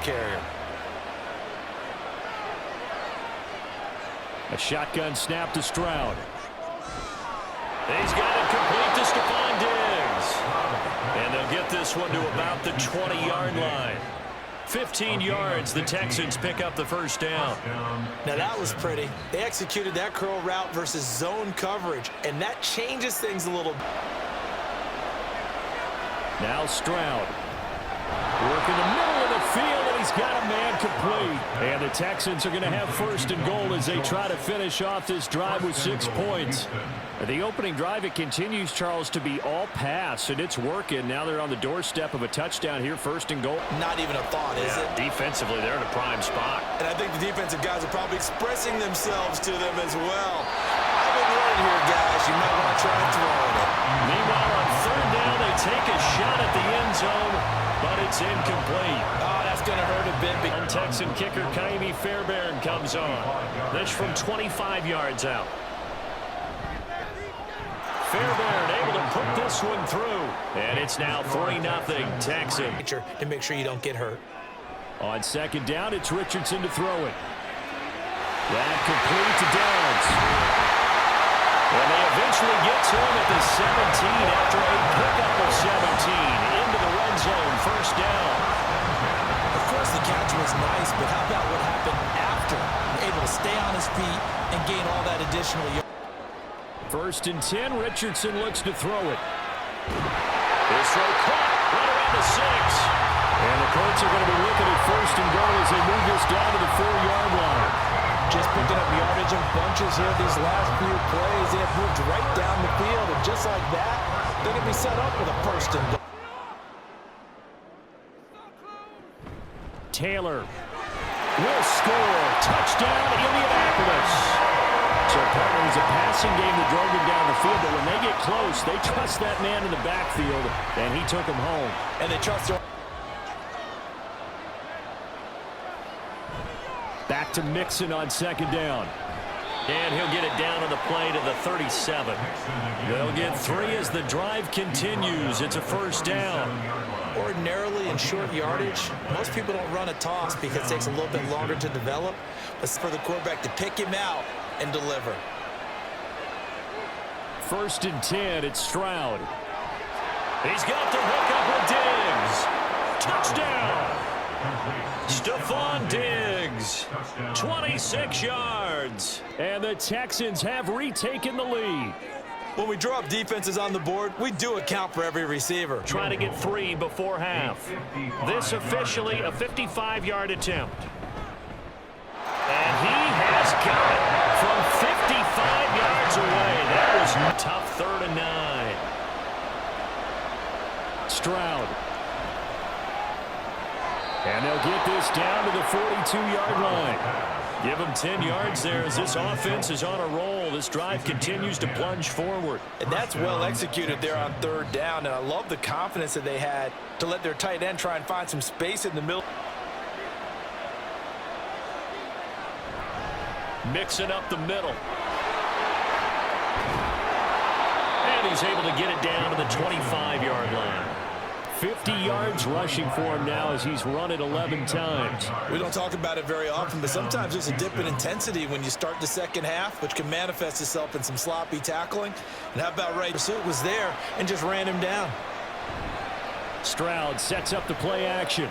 carrier. A shotgun snap to Stroud. He's got it complete to Stefon Diggs. And they'll get this one to about the 20-yard line. 15 yards, the Texans pick up the first down. Now that was pretty. They executed that curl route versus zone coverage, and that changes things a little. Now Stroud. Working the middle of the field, and he's got a man complete. And the Texans are going to have first and goal as they try to finish off this drive with 6 points. The opening drive, it continues, Charles, to be all pass, and it's working. Now they're on the doorstep of a touchdown here, first and goal. Not even a thought, is it? Defensively, they're in a prime spot. And I think the defensive guys are probably expressing themselves to them as well. I've been warning here, guys. You might want to try throwing it. Meanwhile, on third down, they take a shot at the end zone, but it's incomplete. Oh, that's going to hurt a bit. And Texan kicker Kaimi Fairbairn comes on. This from 25 yards out. Fairbairn able to put this one through. And it's now 3-0 Texan. To make sure you don't get hurt. On second down, it's Richardson to throw it. That complete to Downs. And they eventually get to him at the 17 after a pickup of 17 into the red zone. First down. Of course, the catch was nice, but how about what happened after? Able to stay on his feet and gain all that additional yards. First and 10, Richardson looks to throw it. This throw caught right around the 6. And the Colts are going to be looking at first and goal as they move this down to the 4-yard line. Just picking up yardage in bunches here these last few plays. They have moved right down the field, and just like that, they're going to be set up with a first and goal. Taylor will score. Touchdown, Indianapolis. So partner, it was a passing game that drove them down the field, but when they get close, they trust that man in the backfield, and he took them home. And they trust their... Back to Mixon on second down. And he'll get it down on the play to the 37. They'll get 3 as the drive continues. It's a first down. Ordinarily in short yardage, most people don't run a toss because it takes a little bit longer to develop. But for the quarterback to pick him out and deliver. First and 10, it's Stroud. He's got the hook up with Diggs. Touchdown! Stefon Diggs, 26 yards. And the Texans have retaken the lead. When we draw up defenses on the board, we do account for every receiver. Try to get 3 before half. This officially a 55-yard attempt. And he has got it from 55 yards away. That was a tough 3rd and 9. Stroud. And they'll get this down to the 42-yard line. Give them 10 yards there as this offense is on a roll. This drive continues to plunge forward. And that's well executed there on 3rd down. And I love the confidence that they had to let their tight end try and find some space in the middle. Mixing up the middle. And he's able to get it down to the 25-yard line. 50 yards rushing for him now as he's run it 11 times. We don't talk about it very often, but sometimes there's a dip in intensity when you start the second half, which can manifest itself in some sloppy tackling. And how about right? Pursuit was there and just ran him down. Stroud sets up the play action.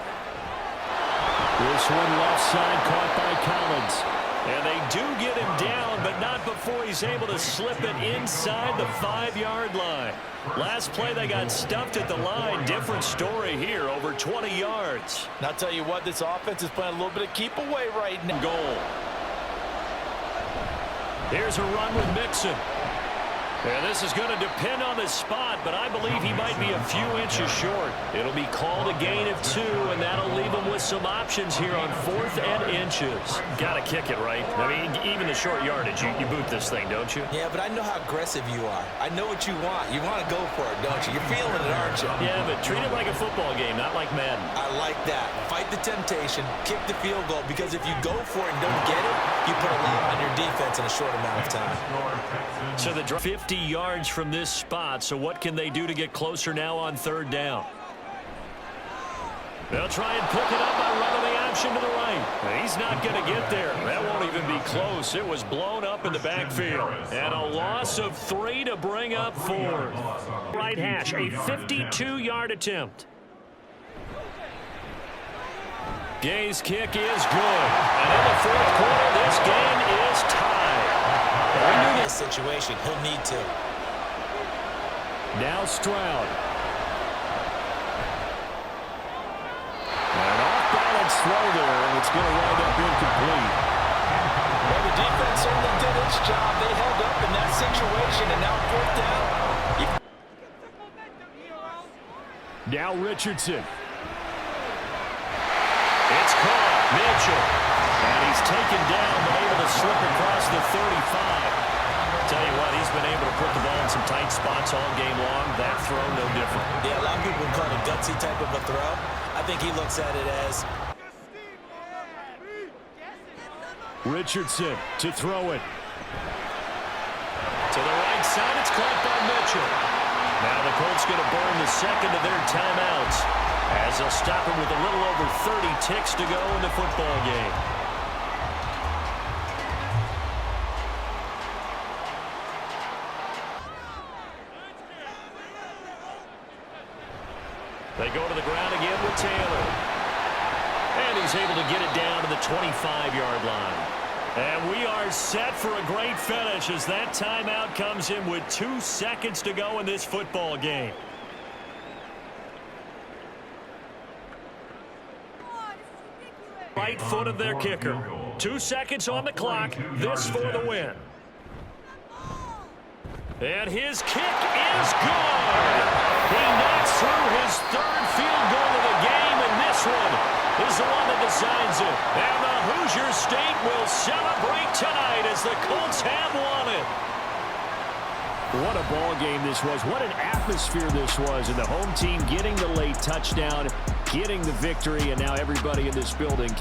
This one left side caught by Collins. And they do get him down, but not before he's able to slip it inside the 5-yard line. Last play, they got stuffed at the line. Different story here, over 20 yards. And I'll tell you what, this offense is playing a little bit of keep away right now. Goal. Here's a run with Mixon. And this is going to depend on the spot, but I believe he might be a few inches short. It'll be called a gain of 2, and that'll leave him with some options here on 4th and inches. Got to kick it, right? I mean, even the short yardage, you boot this thing, don't you? Yeah, but I know how aggressive you are. I know what you want. You want to go for it, don't you? You're feeling it, aren't you? Yeah, but treat it like a football game, not like Madden. I like that. Fight the temptation, kick the field goal, because if you go for it and don't get it, you put a lot on your defense in a short amount of time. So the 50 yards from this spot, so what can they do to get closer now on 3rd down? They'll try and pick it up by running the He's not going to get there. That won't even be close. It was blown up in the backfield. And a loss of 3 to bring up 4. Right hash, a 52-yard attempt. Gay's kick is good. And in the fourth quarter, this game is tied. We knew this situation. He'll need to. Now Stroud. An off-balance throw there, and it's going to wind up incomplete. Well, the defense certainly did its job. They held up in that situation, and now fourth down. Now Richardson. It's caught. Mitchell. And he's taken down, but able to slip across the 35. Tell you what, he's been able to put the ball in some tight spots all game long. That throw, no different. Yeah, a lot of people would call it a gutsy type of a throw. I think he looks at it as... Richardson to throw it. To the right side, it's caught by Mitchell. Now the Colts going to burn the second of their timeouts as they'll stop him with a little over 30 ticks to go in the football game. They go to the ground again with Taylor. And he's able to get it down to the 25-yard line. And we are set for a great finish as that timeout comes in with 2 seconds to go in this football game. Right foot of their kicker. 2 seconds on the clock. This for the win. And his kick is good. He knocks through his 3rd field goal of the game, and this one is the one that decides it. And the Hoosier State will celebrate tonight as the Colts have won it. What a ball game this was. What an atmosphere this was. And the home team getting the late touchdown, getting the victory, and now everybody in this building can